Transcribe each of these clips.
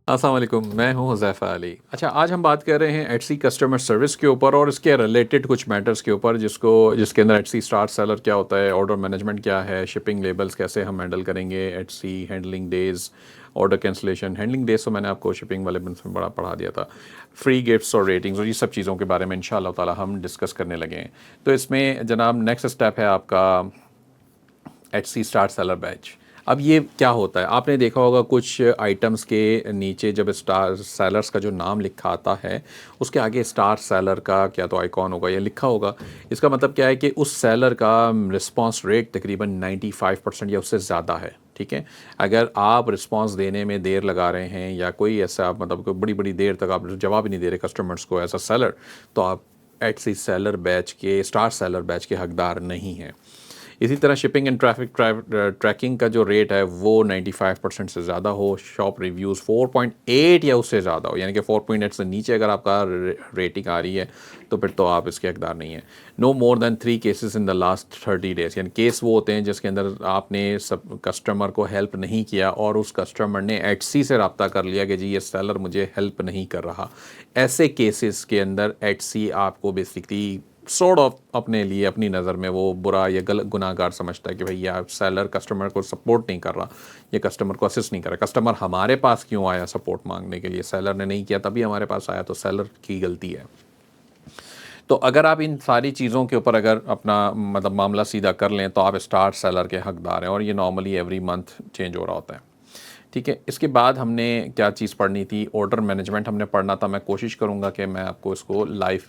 अस्सलाम वालेकुम, मैं हूं हुज़ैफ़ा अली। अच्छा, आज हम बात कर रहे हैं एटसी कस्टमर सर्विस के ऊपर और इसके रिलेटेड कुछ मैटर्स के ऊपर जिसके अंदर एटसी स्टार सेलर क्या होता है, ऑर्डर मैनेजमेंट क्या है, शिपिंग लेबल्स कैसे हम हैंडल करेंगे, Etsy handling days, order cancellation. Handling days तो मैंने आपको शिपिंग वाले में बड़ा पढ़ा दिया था। फ्री गिफ्ट्स और रेटिंग्स और ये सब चीज़ों के बारे में इंशाअल्लाह ताला हम डिस्कस करने लगे हैं। तो इसमें जनाब नेक्स्ट स्टेप है आपका एटसी स्टार सेलर बैच। अब ये क्या होता है, आपने देखा होगा कुछ आइटम्स के नीचे जब स्टार सेलर्स का जो नाम लिखा आता है उसके आगे स्टार सेलर का क्या तो आइकॉन होगा या लिखा होगा। इसका मतलब क्या है कि उस सेलर का रिस्पांस रेट तकरीबन 95% या उससे ज़्यादा है। ठीक है, अगर आप रिस्पांस देने में देर लगा रहे हैं या कोई ऐसा मतलब कोई बड़ी बड़ी देर तक आप जवाब ही नहीं दे रहे कस्टमर्स को एज अ सेलर, तो आप एटसी सेलर बैच के स्टार सेलर बैच के हकदार नहीं हैं। इसी तरह शिपिंग एंड ट्रैफिक ट्रैकिंग का जो रेट है वो 95% से ज़्यादा हो, शॉप रिव्यूज़ 4.8 या उससे ज़्यादा हो, यानी कि 4.8 से नीचे अगर आपका रेटिंग आ रही है तो फिर तो आप इसके हकदार नहीं हैं। No more than 3 cases in the last 30 days, यानी केस वो होते हैं जिसके अंदर आपने सब कस्टमर को हेल्प नहीं किया और उस कस्टमर ने एटसी से रब्ता कर लिया कि जी ये सेलर मुझे हेल्प नहीं कर रहा। ऐसे केसेस के अंदर एटसी आपको बेसिकली सॉर्ट ऑफ अपने लिए अपनी नज़र में वो बुरा या गलत गुनाहगार समझता है कि भाई यार सेलर कस्टमर को सपोर्ट नहीं कर रहा, ये कस्टमर को असिस्ट नहीं कर रहा। कस्टमर हमारे पास क्यों आया सपोर्ट मांगने के लिए, सेलर ने नहीं किया तभी हमारे पास आया, तो सेलर की गलती है। तो अगर आप इन सारी चीज़ों के ऊपर अगर अपना मतलब मामला सीधा कर लें तो आप स्टार सेलर के हकदार हैं और ये नॉर्मली एवरी मंथ चेंज हो रहा होता है। ठीक है, इसके बाद हमने क्या चीज़ पढ़नी थी, ऑर्डर मैनेजमेंट हमने पढ़ना था। मैं कोशिश करूँगा कि मैं आपको इसको लाइव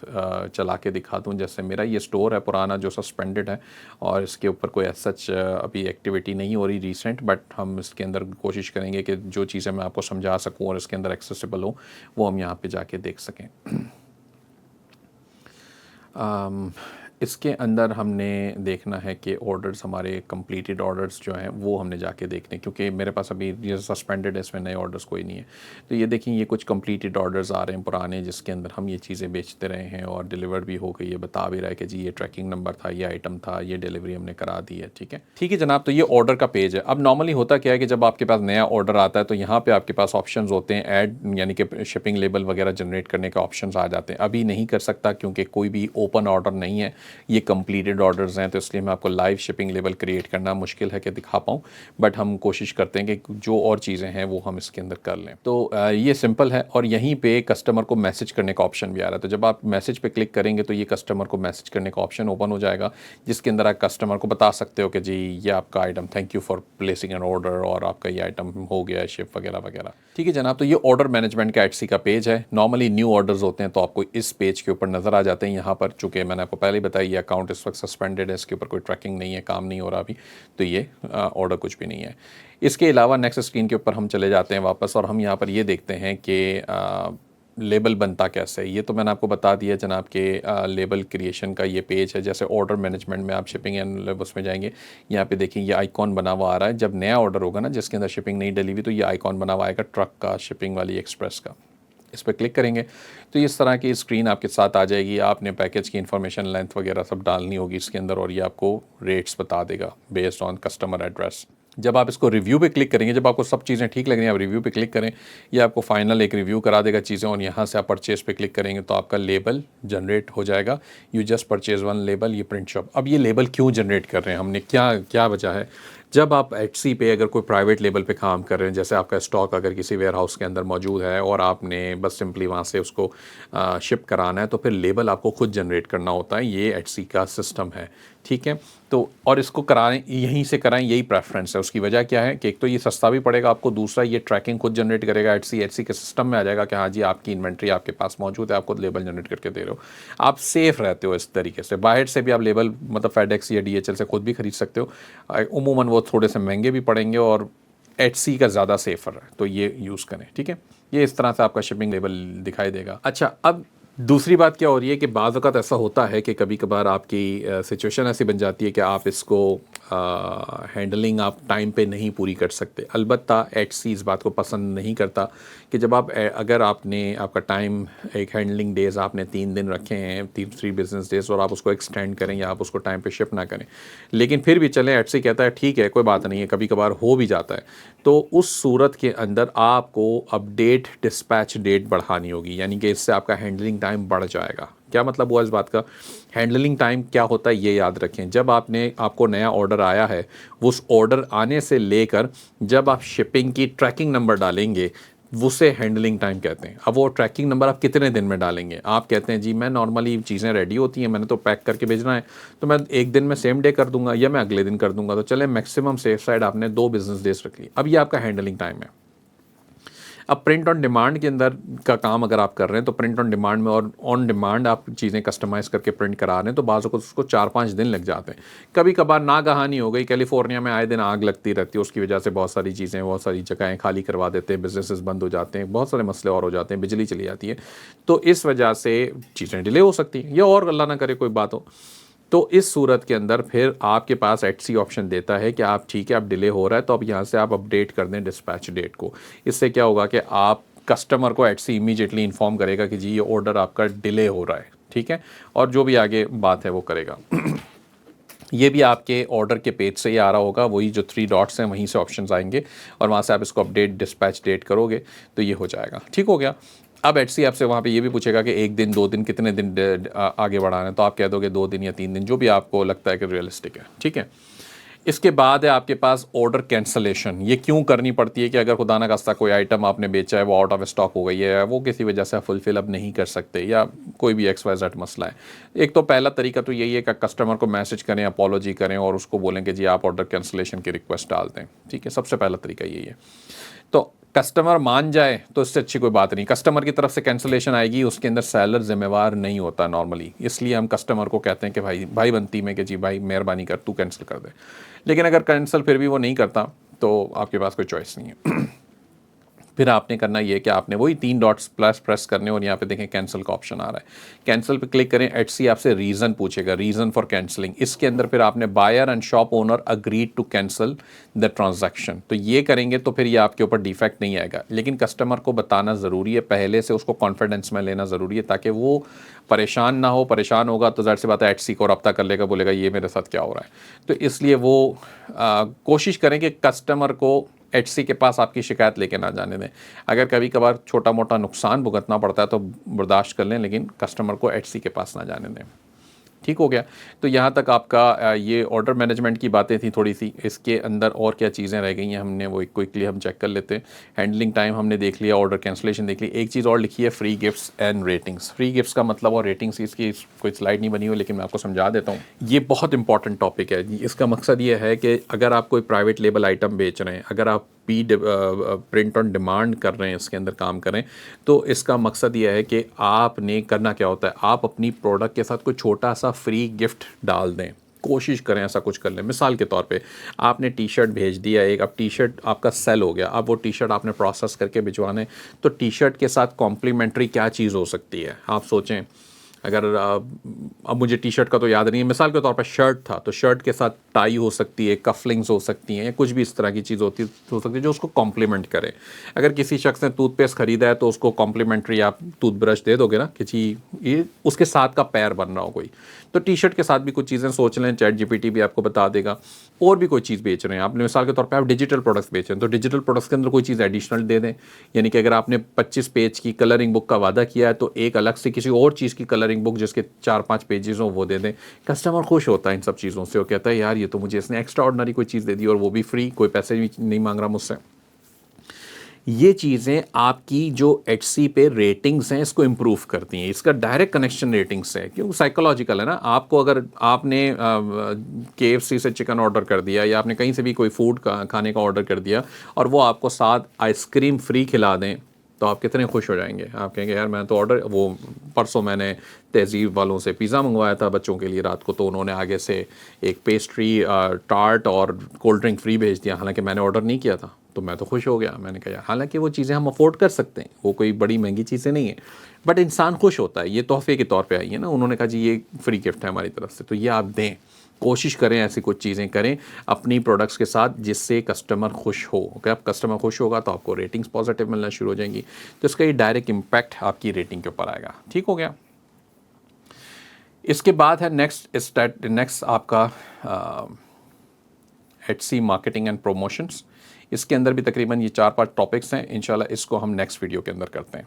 चला के दिखा दूँ। जैसे मेरा ये स्टोर है पुराना जो सस्पेंडेड है और इसके ऊपर कोई एज सच अभी एक्टिविटी नहीं हो रही रिसेंट, बट हम इसके अंदर कोशिश करेंगे कि जो चीज़ें मैं आपको समझा सकूँ और इसके अंदर एक्सेसिबल हो वो हम यहाँ पे जाके देख सकें। अम, इसके अंदर हमने देखना है कि ऑर्डर्स हमारे कंप्लीटेड ऑर्डर्स जो हैं वो हमने जाके देखने, क्योंकि मेरे पास अभी ये सस्पेंडेड है, इसमें नए ऑर्डर्स कोई नहीं है। तो ये देखें, ये कुछ कंप्लीटेड ऑर्डर्स आ रहे हैं पुराने जिसके अंदर हम ये चीज़ें बेचते रहे हैं और डिलीवर भी हो गई, ये बता भी रहा है कि जी ये ट्रैकिंग नंबर था, ये आइटम था, ये डिलीवरी हमने करा दी है। ठीक है जनाब, तो ये ऑर्डर का पेज है। अब नॉर्मली होता क्या है कि जब आपके पास नया ऑर्डर आता है तो यहाँ पर आपके पास ऑप्शन होते हैं ऐड, यानी कि शिपिंग लेबल वगैरह जनरेट करने के ऑप्शन आ जाते हैं। अभी नहीं कर सकता क्योंकि कोई भी ओपन ऑर्डर नहीं है, ये कंप्लीटेड ऑर्डर्स हैं, तो इसलिए मैं आपको लाइव शिपिंग लेवल क्रिएट करना मुश्किल है कि दिखा पाऊँ, बट हम कोशिश करते हैं कि जो और चीज़ें हैं वो हम इसके अंदर कर लें। तो ये सिंपल है और यहीं पे कस्टमर को मैसेज करने का ऑप्शन भी आ रहा है। तो जब आप मैसेज पे क्लिक करेंगे तो ये कस्टमर को मैसेज करने का ऑप्शन ओपन हो जाएगा, जिसके अंदर आप कस्टमर को बता सकते हो कि जी ये आपका item, thank you for placing an order, और आपका ये आइटम हो गया है शिप वगैरह वगैरह। ठीक है जनाब, तो ये ऑर्डर मैनेजमेंट का एटसी का पेज है। नॉर्मली न्यू ऑर्डर्स होते हैं तो आपको इस पेज के ऊपर नज़र आ जाते हैं। यहाँ पर चूँकि मैंने आपको पहले ही बताया ये अकाउंट इस वक्त सस्पेंडेड है, इसके ऊपर कोई ट्रैकिंग नहीं है, काम नहीं हो रहा अभी, तो ये ऑर्डर कुछ भी नहीं है। इसके अलावा नेक्स्ट स्क्रीन के ऊपर हम चले जाते हैं वापस और हम यहाँ पर ये देखते हैं कि लेबल बनता कैसे है। ये तो मैंने आपको बता दिया जनाब के लेबल क्रिएशन का ये पेज है। जैसे ऑर्डर मैनेजमेंट में आप शिपिंग एंड उसमें जाएंगे, यहाँ पे देखिए ये आइकॉन बना हुआ आ रहा है। जब नया ऑर्डर होगा ना जिसके अंदर शिपिंग नहीं डली हुई, तो ये आइकॉन बना हुआ आएगा ट्रक का, शिपिंग वाली एक्सप्रेस का। इस पर क्लिक करेंगे तो इस तरह की स्क्रीन आपके साथ आ जाएगी। आपने पैकेज की इन्फॉर्मेशन, लेंथ वगैरह सब डालनी होगी इसके अंदर और ये आपको रेट्स बता देगा बेस्ड ऑन कस्टमर एड्रेस। जब आप इसको रिव्यू पे क्लिक करेंगे, जब आपको सब चीज़ें ठीक लग रही हैं आप रिव्यू पे क्लिक करें, ये आपको फाइनल एक रिव्यू करा देगा चीज़ें, और यहाँ से आप परचेज़ पे क्लिक करेंगे तो आपका लेबल जनरेट हो जाएगा। You just purchase one label, ये प्रिंट शॉप। अब ये लेबल क्यों जनरेट कर रहे हैं हमने, क्या क्या वजह है? जब आप एटसी पे अगर कोई प्राइवेट लेबल पे काम कर रहे हैं, जैसे आपका स्टॉक अगर किसी वेयर हाउस के अंदर मौजूद है और आपने बस सिंपली वहाँ से उसको शिप कराना है, तो फिर लेबल आपको खुद जनरेट करना होता है। ये एटसी का सिस्टम है। ठीक है, तो और इसको कराएं, यहीं से कराएं, यही प्रेफरेंस है। उसकी वजह क्या है कि एक तो ये सस्ता भी पड़ेगा आपको, दूसरा ये ट्रैकिंग खुद जनरेट करेगा। एटसी के सिस्टम में आ जाएगा कि हाँ जी आपकी इन्वेंट्री आपके पास मौजूद है, आप खुद लेबल जनरेट करके दे रहे हो, आप सेफ़ रहते हो इस तरीके से। बाहर से भी आप लेबल मतलब फेडेक्स या डीएचएल से खुद भी खरीद सकते हो, उमूमन वो थोड़े से महंगे भी पड़ेंगे और एटसी का ज़्यादा सेफ़र है, तो ये यूज़ करें। ठीक है, ये इस तरह से आपका शिपिंग लेबल दिखाई देगा। अच्छा, अब दूसरी बात क्या हो रही है कि बाज़ औक़ात ऐसा होता है कि कभी कभार आपकी सिचुएशन ऐसी बन जाती है कि आप इसको हैंडलिंग आप टाइम पे नहीं पूरी कर सकते। अलबत्ता एचसी इस बात को पसंद नहीं करता कि जब आप अगर आपने आपका टाइम एक हैंडलिंग डेज़ आपने 3 दिन रखे हैं, 3 बिजनेस डेज़, और आप उसको एक्सटेंड करें या आप उसको टाइम पे शिप ना करें, लेकिन फिर भी चलें, एचसी कहता है ठीक है कोई बात नहीं है, कभी कभार हो भी जाता है, तो उस सूरत के अंदर आपको अपडेट डिस्पैच डेट बढ़ानी होगी, यानी कि इससे आपका हैंडलिंग टाइम बढ़ जाएगा। क्या मतलब हुआ इस बात का? हैंडलिंग टाइम क्या होता है ये याद रखें। जब आपको नया ऑर्डर आया है, उस ऑर्डर आने से लेकर जब आप शिपिंग की ट्रैकिंग नंबर डालेंगे, उसे हैंडलिंग टाइम कहते हैं। अब वो ट्रैकिंग नंबर आप कितने दिन में डालेंगे? आप कहते हैं जी मैं नॉर्मली चीज़ें रेडी होती हैं, मैंने तो पैक करके भेजना है, तो मैं एक दिन में सेम डे कर दूंगा या मैं अगले दिन कर दूंगा, तो चले मैक्सिमम सेफ साइड आपने 2 बिजनेस डेज रख ली। अब ये आपका हैंडलिंग टाइम है। अब प्रिंट ऑन डिमांड के अंदर का काम अगर आप कर रहे हैं, तो प्रिंट ऑन डिमांड में और ऑन डिमांड आप चीज़ें कस्टमाइज़ करके प्रिंट करा रहे हैं, तो बाज़ को उसको 4-5 दिन लग जाते हैं। कभी कभार नागहानी हो गई, कैलिफोर्निया में आए दिन आग लगती रहती है, उसकी वजह से बहुत सारी चीज़ें, बहुत सारी जगहें खाली करवा देते हैं, बिजनेसेस बंद हो जाते हैं, बहुत सारे मसले और हो जाते हैं, बिजली चली जाती है, तो इस वजह से चीज़ें डिले हो सकती हैं, या और अल्लाह ना करे कोई बात हो। तो इस सूरत के अंदर फिर आपके पास एटसी ऑप्शन देता है कि आप ठीक है, आप डिले हो रहा है, तो अब यहाँ से आप अपडेट कर दें डिस्पैच डेट को। इससे क्या होगा कि आप कस्टमर को एटसी इमीडिएटली इन्फॉर्म करेगा कि जी ये ऑर्डर आपका डिले हो रहा है, ठीक है, और जो भी आगे बात है वो करेगा। ये भी आपके ऑर्डर के पेज से ही आ रहा होगा, वही जो 3 डॉट्स हैं वहीं से ऑप्शंस आएंगे, और वहाँ से आप इसको अपडेट डिस्पैच डेट करोगे तो ये हो जाएगा। ठीक हो गया। अब एटसी आपसे वहाँ पे ये भी पूछेगा कि 1 दिन 2 दिन कितने दिन आगे बढ़ाना है, तो आप कह दोगे 2 दिन या 3 दिन, जो भी आपको लगता है कि रियलिस्टिक है। ठीक है। इसके बाद है आपके पास ऑर्डर कैंसलेशन। ये क्यों करनी पड़ती है कि अगर खुदा ना खास्ता कोई आइटम आपने बेचा है, वो आउट ऑफ स्टॉक हो गई है, वो किसी वजह से फुलफिल अब नहीं कर सकते, या कोई भी XYZ मसला है। एक तो पहला तरीका तो यही है कि कस्टमर को मैसेज करें, अपॉलोजी करें, और उसको बोलें कि जी आप ऑर्डर कैंसलेशन की रिक्वेस्ट डाल दें। ठीक है, सबसे पहला तरीका यही है। तो कस्टमर मान जाए तो इससे अच्छी कोई बात नहीं। कस्टमर की तरफ से कैंसलेशन आएगी, उसके अंदर सेलर जिम्मेवार नहीं होता नॉर्मली, इसलिए हम कस्टमर को कहते हैं कि भाई बनती में कि जी भाई मेहरबानी कर तू कैंसिल कर दे। लेकिन अगर कैंसिल फिर भी वो नहीं करता तो आपके पास कोई चॉइस नहीं है। फिर आपने करना ये कि आपने वही 3 डॉट्स प्लस प्रेस करने, और यहाँ पे देखें कैंसिल का ऑप्शन आ रहा है, कैंसिल पे क्लिक करें। एटसी आपसे रीज़न पूछेगा, रीज़न फॉर कैंसिलिंग। इसके अंदर फिर आपने buyer and shop owner agreed to cancel the transaction, तो ये करेंगे तो फिर ये आपके ऊपर डिफेक्ट नहीं आएगा। लेकिन कस्टमर को बताना ज़रूरी है, पहले से उसको कॉन्फिडेंस में लेना ज़रूरी है, ताकि वो परेशान ना हो। परेशान होगा तो ज़ाहिर सी बात है एटसी को रब्ता कर लेगा, बोलेगा ये मेरे साथ क्या हो रहा है। तो इसलिए वो कोशिश करें कि कस्टमर को एटसी के पास आपकी शिकायत लेके ना जाने दें। अगर कभी कभार छोटा मोटा नुकसान भुगतना पड़ता है तो बर्दाश्त कर लें, लेकिन कस्टमर को एटसी के पास ना जाने दें। ठीक हो गया। तो यहाँ तक आपका ये ऑर्डर मैनेजमेंट की बातें थी थोड़ी सी। इसके अंदर और क्या चीज़ें रह गई हैं, हमने वो क्विकली हम चेक कर लेते हैं। हैंडलिंग टाइम हमने देख लिया, ऑर्डर कैंसलेशन देख ली। एक चीज़ और लिखी है, free gifts and ratings. Free gifts का मतलब और रेटिंग्स, इसकी कोई स्लाइड नहीं बनी हुई, लेकिन मैं आपको समझा देता हूँ। ये बहुत इंपॉर्टेंट टॉपिक है। इसका मकसद ये है कि अगर आप कोई प्राइवेट लेबल आइटम बेच रहे हैं, अगर आप प्रिंट ऑन डिमांड कर रहे हैं, इसके अंदर काम करें, तो इसका मकसद यह है कि आपने करना क्या होता है, आप अपनी प्रोडक्ट के साथ कोई छोटा सा फ्री गिफ्ट डाल दें। कोशिश करें ऐसा कुछ कर लें। मिसाल के तौर पे आपने टी शर्ट भेज दिया एक, अब टी शर्ट आपका सेल हो गया, अब वो टी शर्ट आपने प्रोसेस करके भिजवाना है, तो टी शर्ट के साथ कॉम्प्लीमेंट्री क्या चीज़ हो सकती है, आप सोचें। अगर अब मुझे टी शर्ट का तो याद नहीं है, मिसाल के तौर पर शर्ट था, तो शर्ट के साथ टाई हो सकती है, कफलिंग्स हो सकती हैं, या कुछ भी इस तरह की चीज़ हो सकती है जो उसको कॉम्प्लीमेंट करे। अगर किसी शख्स ने टूथपेस्ट ख़रीदा है तो उसको कॉम्प्लीमेंट्री आप टूथब्रश दे दोगे ना कि जी ये उसके साथ का पैर बन रहा हो कोई। तो टी शर्ट के साथ भी कुछ चीज़ें सोच लें, चैट जीपीटी भी आपको बता देगा। और भी कोई चीज़ बेच रहे हैं आप, मिसाल के तौर पे आप डिजिटल प्रोडक्ट्स बेच रहे हैं, तो डिजिटल प्रोडक्ट्स के अंदर कोई चीज़ एडिशनल दे दें। यानी कि अगर आपने 25 पेज की कलरिंग बुक का वादा किया है, तो एक अलग से किसी और चीज़ की कलरिंग बुक जिसके 4-5 पेजेस हो वो दे दें। कस्टमर खुश होता है इन सब चीज़ों से, वो कहता है यार ये तो मुझे इसने एक्स्ट्रा ऑर्डिनरी कोई चीज़ दे दी, और वो भी फ्री, कोई पैसे भी नहीं मांग रहा मुझसे। ये चीज़ें आपकी जो एचसी पे रेटिंग्स हैं इसको इम्प्रूव करती हैं। इसका डायरेक्ट कनेक्शन रेटिंग्स है, क्योंकि साइकोलॉजिकल है ना। आपको अगर आपने KFC से चिकन ऑर्डर कर दिया, या आपने कहीं से भी कोई फूड खाने का ऑर्डर कर दिया, और वो आपको साथ आइसक्रीम फ्री खिला दें, तो आप कितने खुश हो जाएंगे। आप कहेंगे यार मैं तो ऑर्डर, वो परसों मैंने तहज़ीब वालों से पिज़्ज़ा मंगवाया था बच्चों के लिए रात को, तो उन्होंने आगे से एक पेस्ट्री, टार्ट और कोल्ड ड्रिंक फ्री भेज दिया, हालांकि मैंने ऑर्डर नहीं किया था। तो मैं तो खुश हो गया। मैंने कहा हालांकि वो चीज़ें हम अफोर्ड कर सकते हैं, वो कोई बड़ी महंगी चीज़ें नहीं है, बट इंसान खुश होता है। ये तोहफे के तौर पे आई है ना, उन्होंने कहा जी ये फ्री गिफ्ट है हमारी तरफ से, तो ये आप दें। कोशिश करें, ऐसी कुछ चीज़ें करें अपनी प्रोडक्ट्स के साथ जिससे कस्टमर खुश हो। ओके, अब कस्टमर खुश होगा तो आपको रेटिंग्स पॉजिटिव मिलना शुरू हो जाएंगी, तो इसका ये डायरेक्ट इम्पैक्ट आपकी रेटिंग के ऊपर आएगा। ठीक हो गया। इसके बाद है नेक्स्ट आपका एटसी मार्केटिंग एंड प्रमोशंस। इसके अंदर भी तकरीबन ये 4-5 टॉपिक्स हैं। इंशाल्लाह इसको हम नेक्स्ट वीडियो के अंदर करते हैं।